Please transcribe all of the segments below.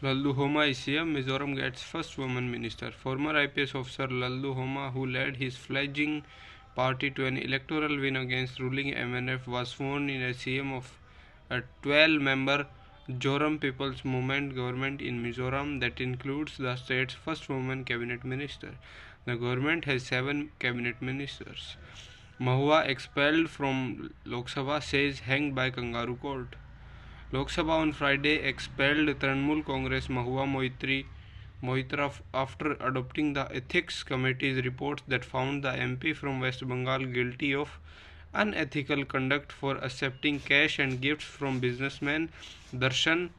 Lallu Homa is CM. Mizoram gets first woman minister. Former IPS officer Lallu Homa, who led his fledgling party to an electoral win against ruling MNF, was sworn in as CM of a 12-member Joram People's Movement government in Mizoram that includes the state's first woman cabinet minister. The government has 7 cabinet ministers. Mahua expelled from Lok Sabha, says hanged by kangaroo court. Lok Sabha on Friday expelled Trinamool Congress Mahua Moitra after adopting the Ethics Committee's reports that found the MP from West Bengal guilty of unethical conduct for accepting cash and gifts from businessman Darshan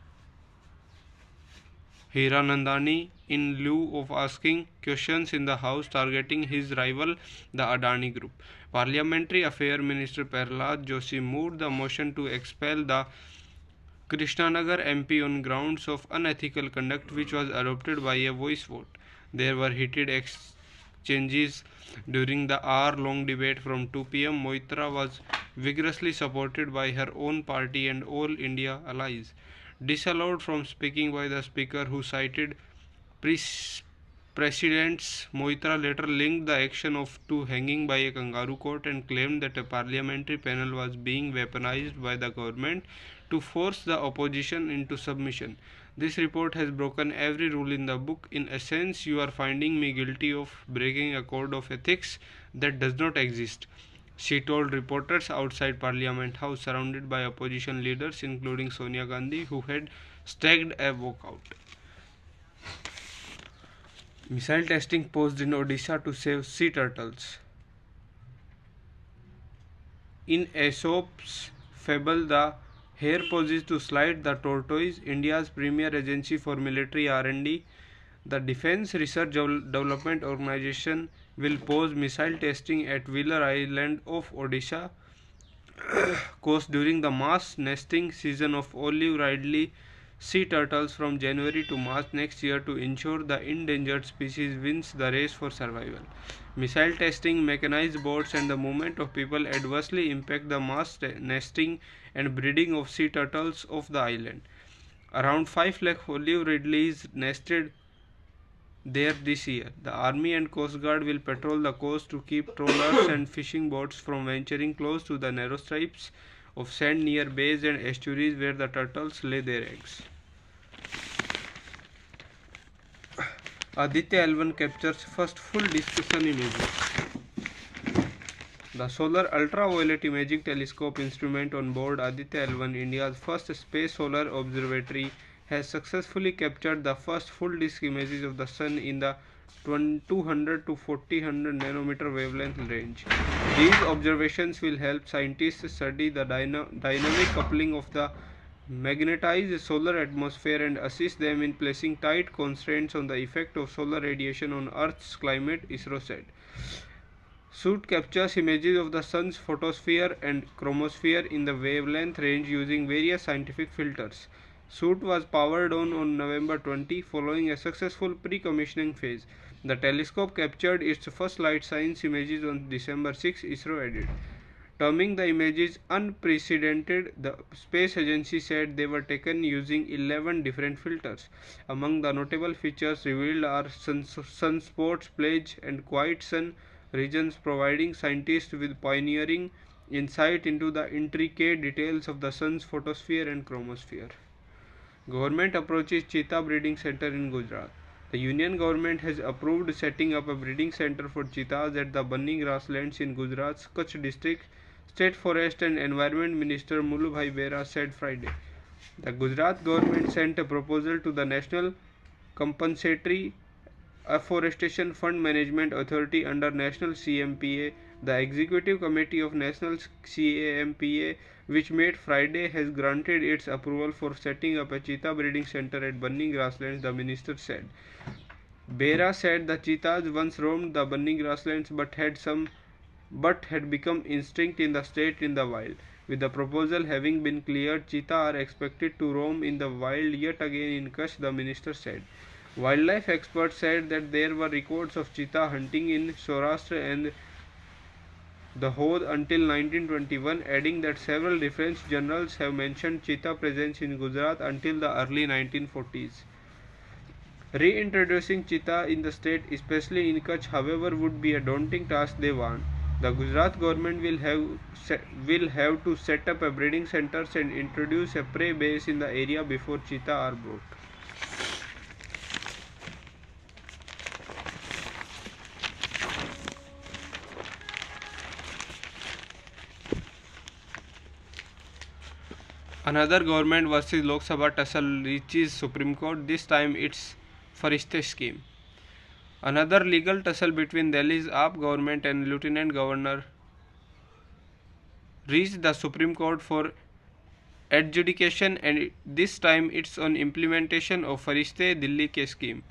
Hiranandani in lieu of asking questions in the House targeting his rival, the Adani Group. Parliamentary Affairs Minister Prahlad Joshi moved the motion to expel the Krishnanagar MP on grounds of unethical conduct, which was adopted by a voice vote. There were heated exchanges during the hour-long debate from 2 p.m. Moitra was vigorously supported by her own party and all India allies. Disallowed from speaking by the speaker, who cited precedents, Moitra later linked the action to hanging by a kangaroo court and claimed that a parliamentary panel was being weaponized by the government to force the opposition into submission. This report has broken every rule in the book. In essence, you are finding me guilty of breaking a code of ethics that does not exist, she told reporters outside Parliament House, surrounded by opposition leaders including Sonia Gandhi, who had staged a walkout. Missile testing paused in Odisha to save sea turtles. In Aesop's fable, the hare pauses to slide the tortoise, India's premier agency for military R&D. The Defence Research Development Organisation will pause missile testing at Wheeler Island of Odisha coast during the mass nesting season of olive ridley sea turtles from January to March next year to ensure the endangered species wins the race for survival. Missile testing, mechanized boats, and the movement of people adversely impact the mass nesting and breeding of sea turtles of the island. Around 5 lakh olive ridleys nested there this year. The Army and Coast Guard will patrol the coast to keep trawlers and fishing boats from venturing close to the narrow stripes of sand near bays and estuaries where the turtles lay their eggs. Aditya L1 captures first full disk sun images. The Solar Ultraviolet Imaging Telescope instrument on board Aditya L1, India's first space solar observatory, has successfully captured the first full disk images of the sun in the 200 to 400 nanometer wavelength range. These observations will help scientists study the dynamic coupling of the magnetized solar atmosphere and assist them in placing tight constraints on the effect of solar radiation on Earth's climate, ISRO said. SOOT captures images of the sun's photosphere and chromosphere in the wavelength range using various scientific filters. SOOT was powered on November 20 following a successful pre-commissioning phase. The telescope captured its first light science images on December 6, ISRO added. Terming the images unprecedented, the space agency said they were taken using 11 different filters. Among the notable features revealed are sunspots, pledge, and quiet sun regions, providing scientists with pioneering insight into the intricate details of the sun's photosphere and chromosphere. Government approaches cheetah breeding center in Gujarat. The Union government has approved setting up a breeding center for cheetahs at the Bunny grasslands in Gujarat's Kutch district, State Forest and Environment Minister Mulubhai Bera said Friday. The Gujarat government sent a proposal to the National Compensatory Afforestation Fund Management Authority under National CMPA. The Executive Committee of National CAMPA, which met Friday, has granted its approval for setting up a cheetah breeding center at Bunny grasslands, the minister said. Bera said the cheetahs once roamed the Bunny grasslands but had become extinct in the state in the wild. With the proposal having been cleared, cheetah are expected to roam in the wild yet again in Kutch, the minister said. Wildlife experts said that there were records of cheetah hunting in Saurashtra and the Hod until 1921, adding that several defense generals have mentioned cheetah presence in Gujarat until the early 1940s. Reintroducing cheetah in the state, especially in Kutch, however, would be a daunting task, they warn. The Gujarat government will have to set up a breeding centers and introduce a prey base in the area before cheetah are brought. Another government versus Lok Sabha tussle reaches Supreme Court. This time it's Farishte scheme. Another legal tussle between Delhi's AAP government and Lieutenant Governor reached the Supreme Court for adjudication, and this time it's on implementation of Farishte Delhi Ke scheme.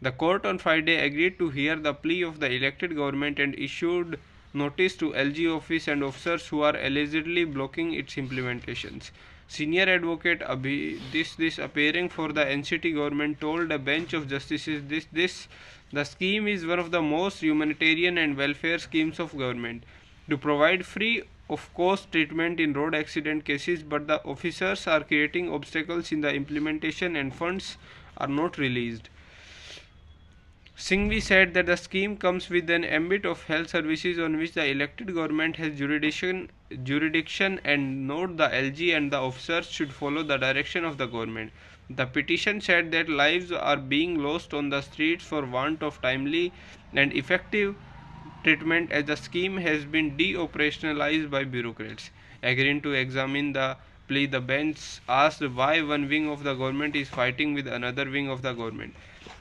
The court on Friday agreed to hear the plea of the elected government and issued notice to LG office and officers who are allegedly blocking its implementations. Senior advocate this appearing for the NCT government told a bench of justices the scheme is one of the most humanitarian and welfare schemes of government to provide free of cost treatment in road accident cases, but the officers are creating obstacles in the implementation and funds are not released. Singhvi said that the scheme comes with an ambit of health services on which the elected government has jurisdiction and note the LG and the officers should follow the direction of the government. The petition said that lives are being lost on the streets for want of timely and effective treatment as the scheme has been de-operationalized by bureaucrats. Agreeing to examine the plea, the bench asked why one wing of the government is fighting with another wing of the government.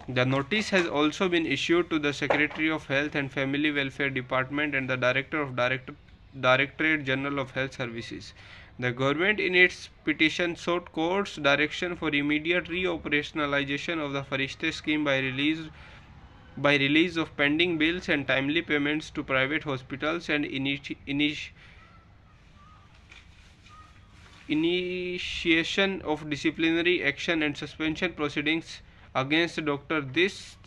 The notice has also been issued to the Secretary of Health and Family Welfare Department and the Director of Directorate General of Health Services. The government in its petition sought court's direction for immediate re-operationalization of the Farishte scheme by release of pending bills and timely payments to private hospitals and initiation of disciplinary action and suspension proceedings against Dr. This.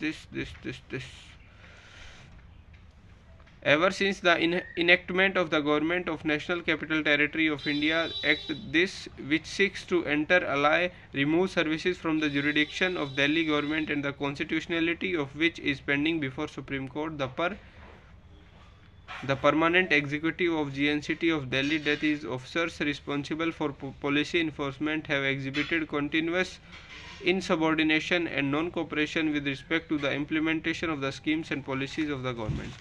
Ever since the enactment of the Government of National Capital Territory of India Act this, which seeks to remove services from the jurisdiction of Delhi government and the constitutionality of which is pending before Supreme Court, the permanent executive of GNCT of Delhi, that is, officers responsible for policy enforcement, have exhibited continuous insubordination and non-cooperation with respect to the implementation of the schemes and policies of the government.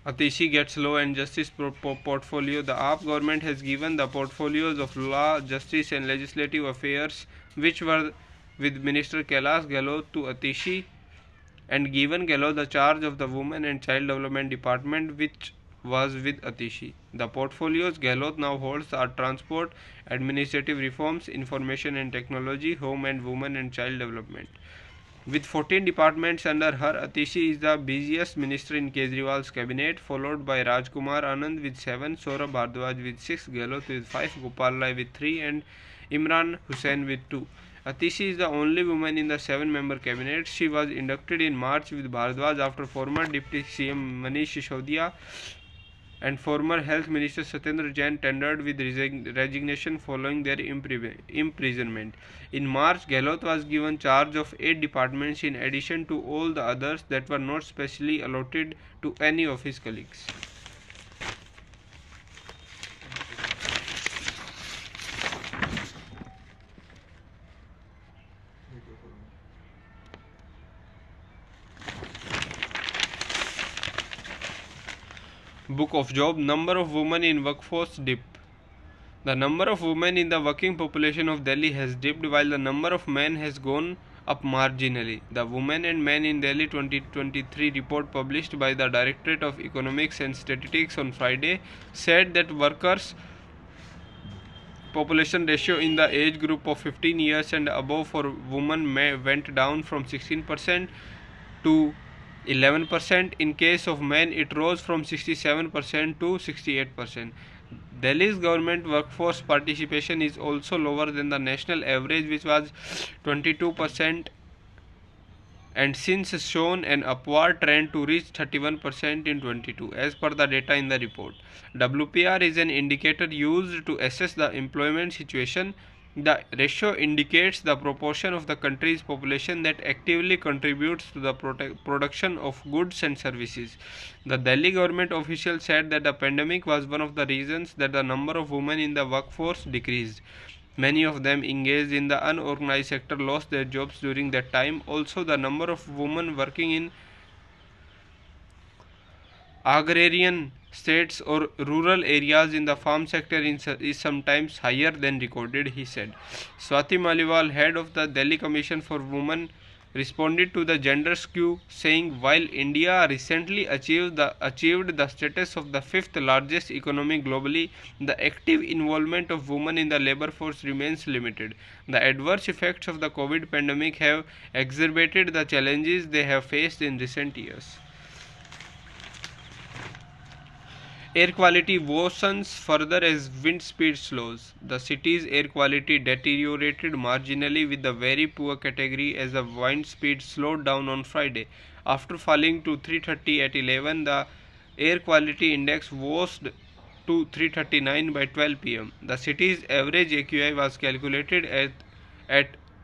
Atishi gets law and justice portfolio. The AAP government has given the portfolios of law, justice and legislative affairs, which were with Minister Kailash Gehlot, to Atishi, and given Gehlot the charge of the Women and Child Development Department, which was with Atishi. The portfolios Gehlot now holds are transport, administrative reforms, information and technology, home and women and child development. With 14 departments under her, Atishi is the busiest minister in Kejriwal's cabinet, followed by Rajkumar Anand with 7, Saurabh Bhardwaj with 6, Gehlot with 5, Gopal Rai with 3 and Imran Hussain with 2. Atishi is the only woman in the 7-member cabinet. She was inducted in March with Bhardwaj after former Deputy CM Manish Sisodiya and former Health Minister Satyendra Jain tendered with resignation following their imprisonment. In March, Gehlot was given charge of 8 departments in addition to all the others that were not specially allotted to any of his colleagues. Book of Job. Number of women in workforce dip. The number of women in the working population of Delhi has dipped while the number of men has gone up marginally. The Women and Men in Delhi 2023 report published by the Directorate of Economics and Statistics on Friday said that workers' population ratio in the age group of 15 years and above for women went down from 16% to 11%. In case of men, it rose from 67% to 68%. Delhi's government workforce participation is also lower than the national average, which was 22%, and since shown an upward trend to reach 31% in 22 as per the data in the report. WPR is an indicator used to assess the employment situation. The ratio indicates the proportion of the country's population that actively contributes to the production of goods and services. The Delhi government official said that the pandemic was one of the reasons that the number of women in the workforce decreased. Many of them engaged in the unorganized sector lost their jobs during that time. Also, the number of women working in agrarian states or rural areas in the farm sector is sometimes higher than recorded, he said. Swati Maliwal, head of the Delhi Commission for Women, responded to the gender skew, saying while India recently achieved the status of the fifth largest economy globally, the active involvement of women in the labor force remains limited. The adverse effects of the COVID pandemic have exacerbated the challenges they have faced in recent years. Air quality worsens further as wind speed slows. The city's air quality deteriorated marginally with the very poor category as the wind speed slowed down on Friday. After falling to 330 at 11, the air quality index worsened to 339 by 12 pm. The city's average AQI was calculated at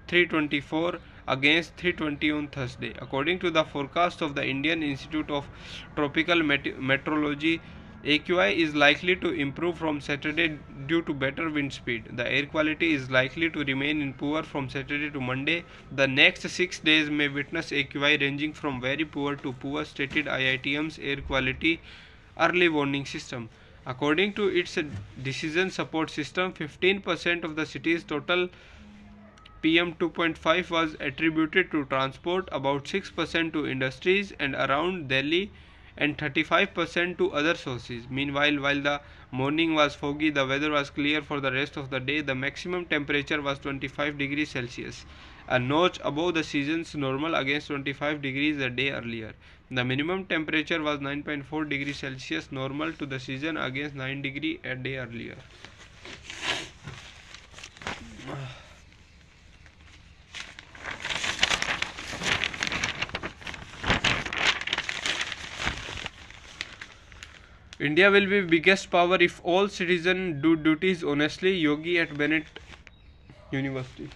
324 against 320 on Thursday. According to the forecast of the Indian Institute of Tropical Meteorology, AQI is likely to improve from Saturday due to better wind speed. The air quality is likely to remain in poor from Saturday to Monday. The next 6 days may witness AQI ranging from very poor to poor, stated IITM's air quality early warning system. According to its decision support system, 15% of the city's total PM 2.5 was attributed to transport, about 6% to industries and around Delhi, and 35% to other sources. Meanwhile, while the morning was foggy, the weather was clear for the rest of the day. The maximum temperature was 25 degrees Celsius, a notch above the season's normal against 25 degrees a day earlier. The minimum temperature was 9.4 degrees Celsius, normal to the season against 9 degrees a day earlier. India will be biggest power if all citizens do duties honestly, Yogi at Bennett University.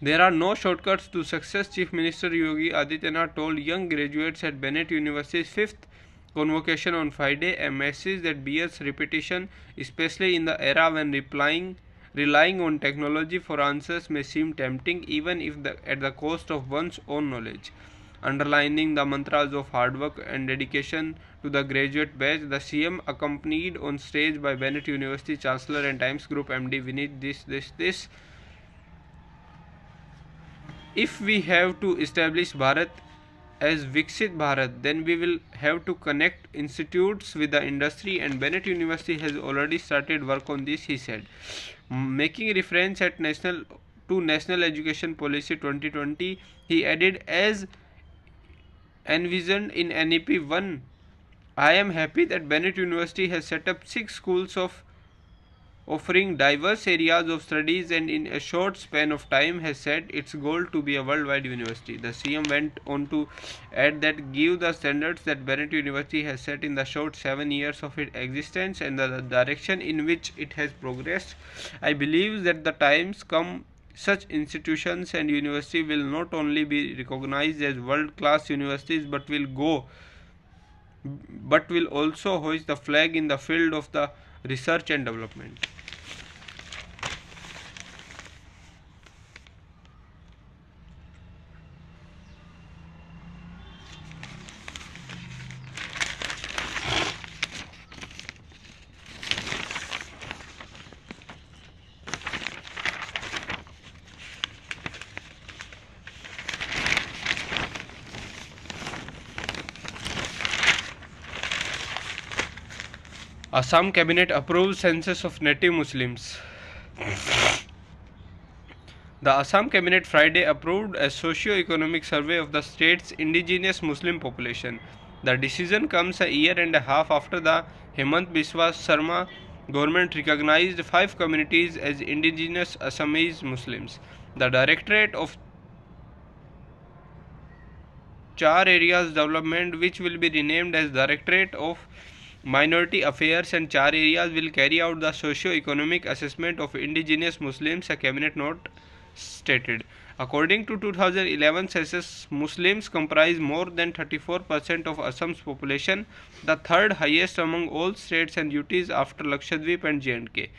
There are no shortcuts to success, Chief Minister Yogi Adityanath told young graduates at Bennett University's 5th convocation on Friday, a message that bears repetition, especially in the era when relying on technology for answers may seem tempting, even if at the cost of one's own knowledge. Underlining the mantras of hard work and dedication to the graduate batch, the CM, accompanied on stage by Bennett University Chancellor and Times Group MD Vineet this. If we have to establish Bharat as Viksit Bharat, then we will have to connect institutes with the industry, and Bennett University has already started work on this, he said. Making reference to National Education Policy 2020, he added, as envisioned in NEP 1, I am happy that Bennett University has set up 6 schools offering diverse areas of studies and in a short span of time has set its goal to be a worldwide university. The CM went on to add that give the standards that Bennett University has set in the short 7 years of its existence and the direction in which it has progressed, I believe that the times come such institutions and university will not only be recognized as world-class universities but will also hoist the flag in the field of the research and development. Assam Cabinet approves census of native Muslims. The Assam Cabinet Friday approved a socio-economic survey of the state's indigenous Muslim population. The decision comes a year and a half after the Hemant Biswa Sarma government recognized 5 communities as indigenous Assamese Muslims. The Directorate of Char Areas Development, which will be renamed as Directorate of Minority Affairs and Char Areas, will carry out the socio-economic assessment of indigenous Muslims, a cabinet note stated. According to 2011 census, Muslims comprise more than 34% of Assam's population, the third highest among all states and UTs after Lakshadweep and J&K.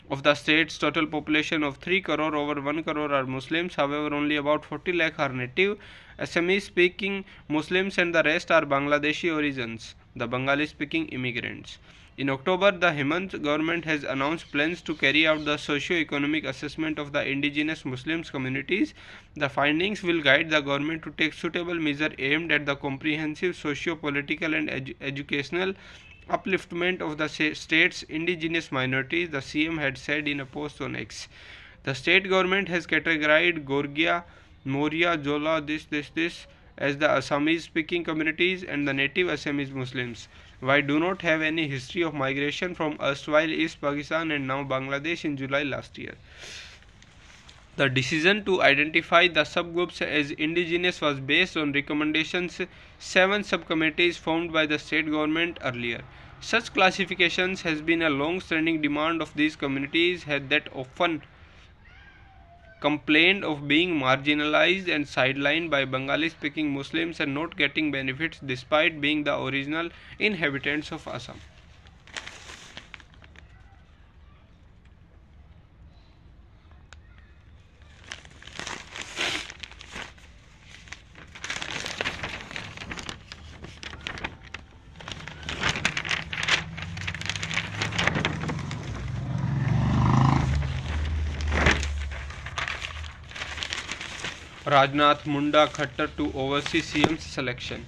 Of the state's total population of 3 crore, over 1 crore are Muslims. However, only about 40 lakh are native Assamese speaking Muslims and the rest are Bangladeshi origins, the Bengali speaking immigrants. In October, the Hemant government has announced plans to carry out the socio-economic assessment of the indigenous Muslims communities. The findings will guide the government to take suitable measures aimed at the comprehensive socio-political and educational upliftment of the state's indigenous minorities, the CM had said in a post on X. The state government has categorized Gorgia, Moria, Jola, this as the Assamese speaking communities and the native Assamese Muslims. Why do not have any history of migration from erstwhile East Pakistan and now Bangladesh in July last year. The decision to identify the subgroups as indigenous was based on recommendations 7 subcommittees formed by the state government earlier. Such classifications has been a long-standing demand of these communities that often complained of being marginalized and sidelined by Bengali-speaking Muslims and not getting benefits despite being the original inhabitants of Assam. Rajnath Munda Khattar to oversee CM's selection.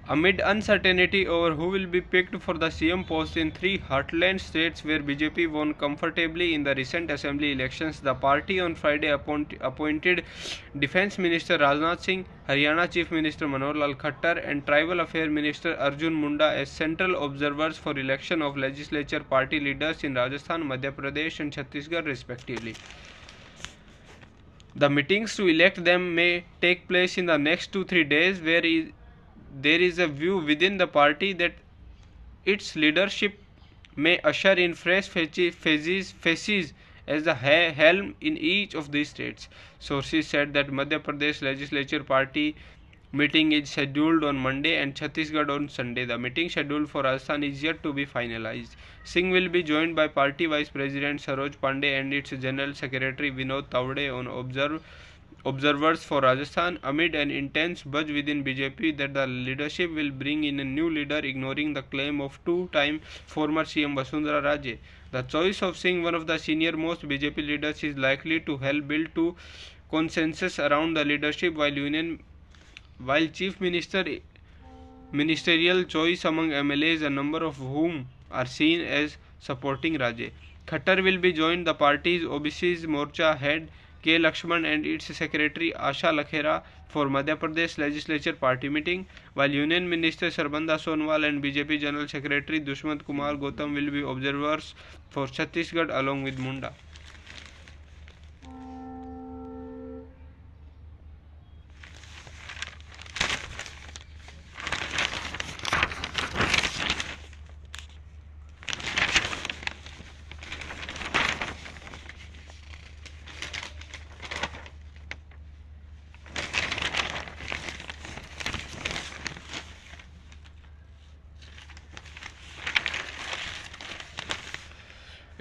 Amid uncertainty over who will be picked for the CM post in 3 heartland states where BJP won comfortably in the recent assembly elections, the party on Friday appointed Defence Minister Rajnath Singh, Haryana Chief Minister Manohar Lal Khattar and Tribal Affairs Minister Arjun Munda as central observers for election of legislature party leaders in Rajasthan, Madhya Pradesh and Chhattisgarh respectively. The meetings to elect them may take place in the next 2-3 days, where there is a view within the party that its leadership may usher in fresh faces as the helm in each of these states. Sources said that Madhya Pradesh legislature party meeting is scheduled on Monday and Chhattisgarh on Sunday. The meeting schedule for Rajasthan is yet to be finalized. Singh will be joined by party vice president Saroj Pandey and its general secretary Vinod Tawde on observers for Rajasthan amid an intense buzz within BJP that the leadership will bring in a new leader, ignoring the claim of two-time former CM Vasundhara Raje. The choice of Singh, one of the senior most BJP leaders, is likely to help build to consensus around the leadership, while chief ministerial choice among MLAs, a number of whom are seen as supporting Raje. Khattar will be joined the party's OBC's Morcha head K. Lakshman and its secretary Asha Lakhera for Madhya Pradesh legislature party meeting, while Union Minister Sarbanda Sonwal and BJP General Secretary Dushmant Kumar Gautam will be observers for Chhattisgarh along with Munda.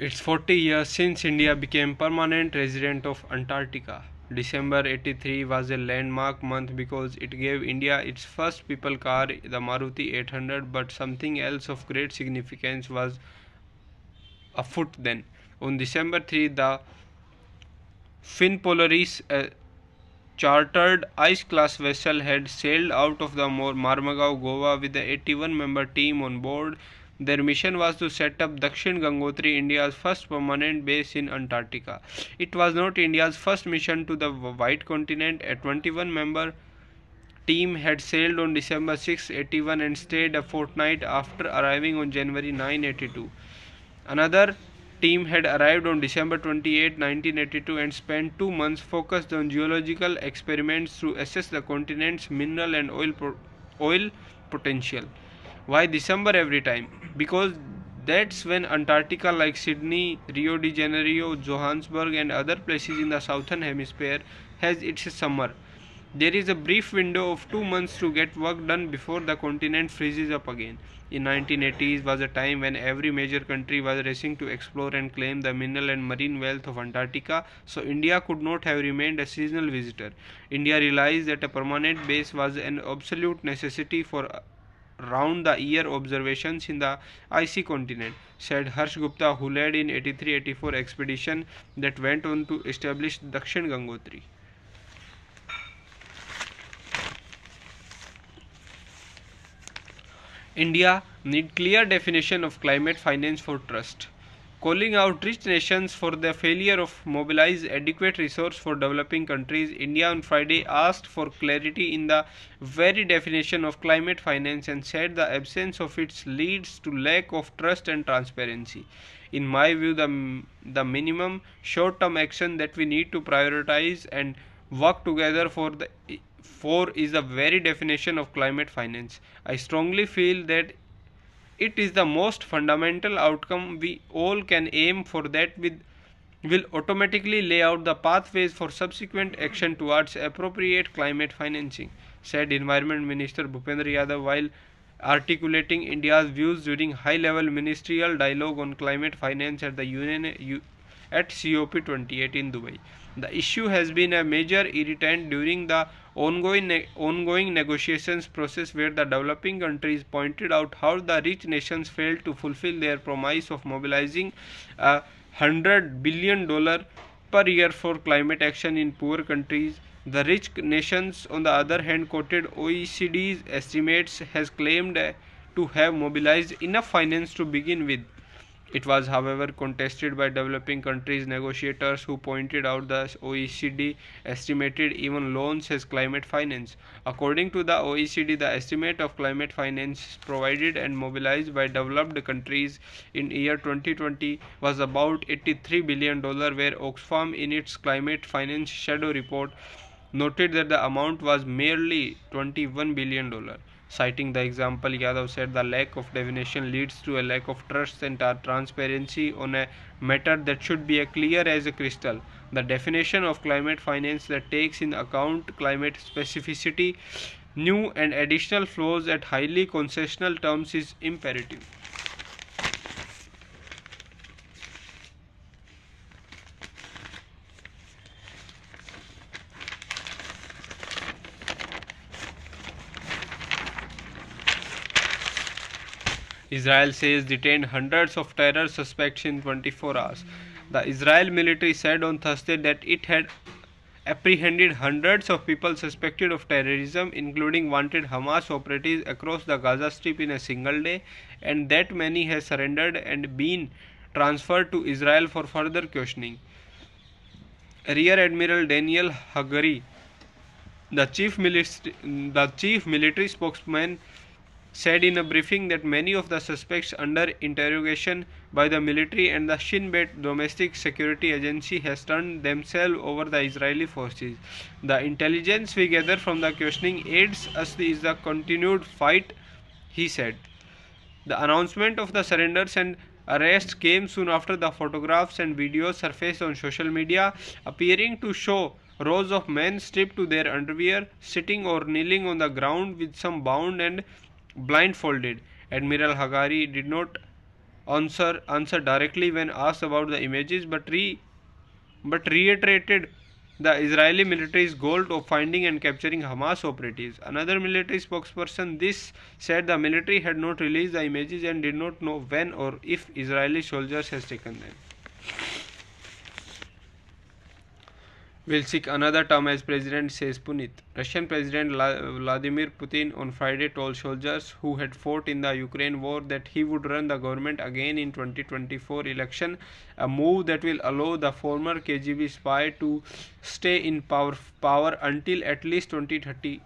It's 40 years since India became permanent resident of Antarctica. December 83 was a landmark month because it gave India its first people car, the Maruti 800, but something else of great significance was afoot then. On December 3, the Finn Polaris, a chartered ice-class vessel, had sailed out of the Marmagao, Goa with the 81-member team on board. Their mission was to set up Dakshin Gangotri, India's first permanent base in Antarctica. It was not India's first mission to the white continent. A 21-member team had sailed on December 6, 81 and stayed a fortnight after arriving on January 9, 82. Another team had arrived on December 28, 1982 and spent 2 months focused on geological experiments to assess the continent's mineral and oil potential. Why December every time? Because that's when Antarctica, like Sydney, Rio de Janeiro, Johannesburg, and other places in the southern hemisphere, has its summer. There is a brief window of 2 months to get work done before the continent freezes up again. In 1980s was a time when every major country was racing to explore and claim the mineral and marine wealth of Antarctica, so India could not have remained a seasonal visitor. India realized that a permanent base was an absolute necessity for round the year observations in the icy continent, said Harsh Gupta, who led in 83-84 expedition that went on to establish Dakshin Gangotri. India need clear definition of climate finance for trust. Calling out rich nations for their failure of mobilize adequate resource for developing countries, India on Friday asked for clarity in the very definition of climate finance and said the absence of it leads to lack of trust and transparency. In my view, the minimum short-term action that we need to prioritize and work together for is the very definition of climate finance. I strongly feel that it is the most fundamental outcome we all can aim for that will automatically lay out the pathways for subsequent action towards appropriate climate financing, said Environment Minister Bhupendra Yadav while articulating India's views during high-level ministerial dialogue on climate finance at the at COP28 in Dubai. The issue has been a major irritant during the ongoing negotiations process where the developing countries pointed out how the rich nations failed to fulfill their promise of mobilizing $100 billion per year for climate action in poor countries. The rich nations, on the other hand, quoted OECD's estimates, has claimed to have mobilized enough finance to begin with. It was, however, contested by developing countries' negotiators who pointed out the OECD estimated even loans as climate finance. According to the OECD, the estimate of climate finance provided and mobilized by developed countries in year 2020 was about $83 billion, where Oxfam in its climate finance shadow report noted that the amount was merely $21 billion. Citing the example, Yadav said the lack of definition leads to a lack of trust and transparency on a matter that should be clear as a crystal. The definition of climate finance that takes in account climate specificity, new and additional flows at highly concessional terms is imperative. Israel says detained hundreds of terror suspects in 24 hours. The Israel military said on Thursday that it had apprehended hundreds of people suspected of terrorism, including wanted Hamas operatives across the Gaza Strip in a single day, and that many have surrendered and been transferred to Israel for further questioning. Rear Admiral Daniel Hagari, the chief military spokesman, said in a briefing that many of the suspects under interrogation by the military and the Shin Bet domestic security agency has turned themselves over the Israeli forces. The intelligence we gather from the questioning aids us in the continued fight, he said. The announcement of the surrenders and arrests came soon after the photographs and videos surfaced on social media appearing to show rows of men stripped to their underwear, sitting or kneeling on the ground with some bound and blindfolded. Admiral Hagari did not answer directly when asked about the images, but reiterated the Israeli military's goal of finding and capturing Hamas operatives. Another military spokesperson this said the military had not released the images and did not know when or if Israeli soldiers has taken them. Will seek another term as president, says Punit. Russian President Vladimir Putin on Friday told soldiers who had fought in the Ukraine war that he would run the government again in 2024 election, a move that will allow the former KGB spy to stay in power until at least 2030.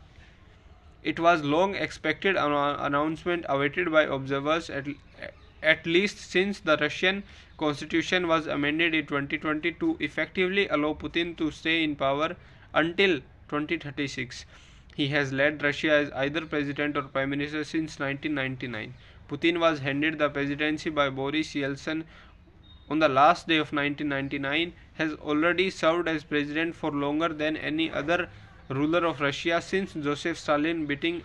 It was long expected announcement awaited by observers at least since the Russian constitution was amended in 2020 to effectively allow Putin to stay in power until 2036. He has led Russia as either president or prime minister since 1999. Putin was handed the presidency by Boris Yeltsin on the last day of 1999, has already served as president for longer than any other ruler of Russia since Joseph Stalin, beating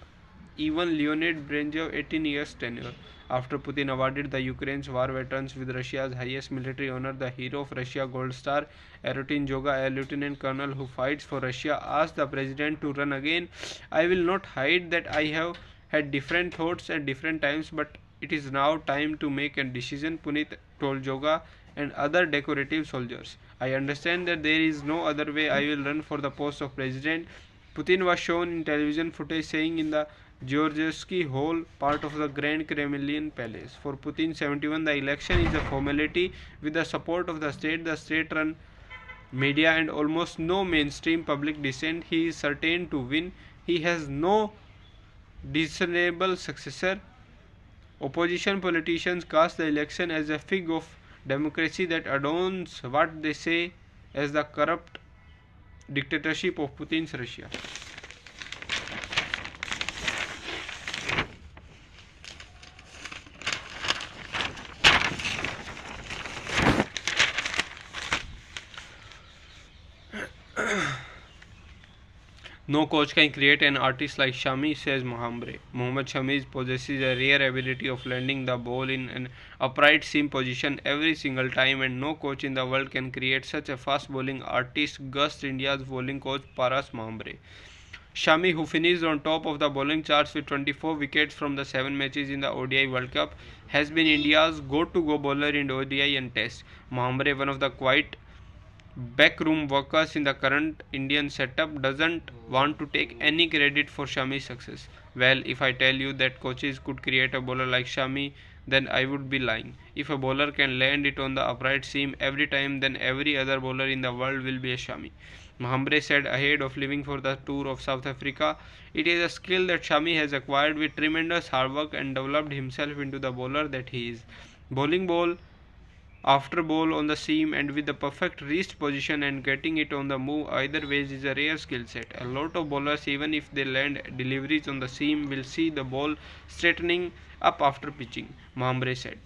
even Leonid Brezhnev 18 years tenure. After Putin awarded the Ukraine's war veterans with Russia's highest military honor, the Hero of Russia Gold Star, Erotin Joga, a lieutenant colonel who fights for Russia, asked the president to run again. I will not hide that I have had different thoughts at different times, but it is now time to make a decision, Punit told Joga and other decorative soldiers. I understand that there is no other way I will run for the post of president. Putin was shown in television footage saying in the Georgievsky Hall, part of the Grand Kremlin Palace. For Putin 71, the election is a formality. With the support of the state-run media and almost no mainstream public dissent, he is certain to win. He has no discernible successor. Opposition politicians cast the election as a fig of democracy that adorns what they say as the corrupt dictatorship of Putin's Russia. No coach can create an artist like Shami, says Mohammad. Mohammad Shami possesses a rare ability of landing the ball in an upright seam position every single time, and no coach in the world can create such a fast bowling artist, gushed India's bowling coach Paras Mohammad. Shami, who finished on top of the bowling charts with 24 wickets from the 7 matches in the ODI World Cup, has been India's go-to-go bowler in ODI and Test. Mohammad, one of the quiet backroom workers in the current Indian setup, doesn't want to take any credit for Shami's success. Well, if I tell you that coaches could create a bowler like Shami, then I would be lying. If a bowler can land it on the upright seam every time, then every other bowler in the world will be a Shami. Mohammad said ahead of leaving for the tour of South Africa, it is a skill that Shami has acquired with tremendous hard work and developed himself into the bowler that he is. Bowling ball after ball on the seam and with the perfect wrist position and getting it on the move either ways is a rare skill set. A lot of bowlers, even if they land deliveries on the seam, will see the ball straightening up after pitching, Mohammad said.